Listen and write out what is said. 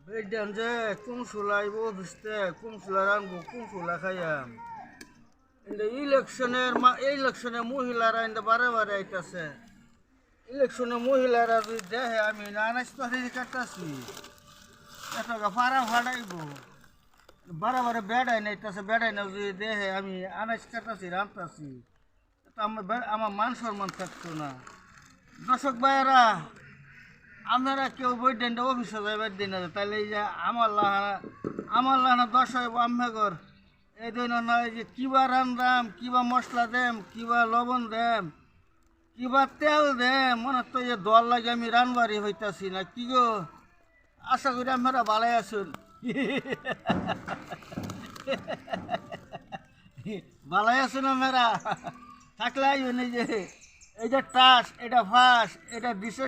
বেডাম যে কুমসুলাইব অফিসতে কুমসুলা রানবো কুমসুলা খাইয়াম ইলেকশনে মহিলারা বারে বারে আইতাছে ইলেকশনে মহিলারা যদি দেখে আমি আনাজ পাখি কাটতাছি এটাকে ফাড়া ফাড়াইব বারে বারে বেড়াই নাইতাছে বেড়াই না যদি দেখে আমি আনাজ কাটতাছি রান্তাছি আমার মান সম্মান থাকতো না। দর্শক ভাইয়েরা আপনারা কেউ বই দেন অফিসে যাইবার দিন না তাহলে এই যে আমার লাহানা দশ হইব আমেঘর এই দিন নয় যে কিবা রান্দাম কিবা মশলা দেম কিবা লবণ দেম কিবা তেল দেম মনে তো যে দল লাগে আমি রানবারি হইতাছি না কি গো। আশা করি আপনারা ভালাই আসুন ভালাই আসুন আপনারা থাকলে এই যে টাস এটা ফাঁস এটা দিছে।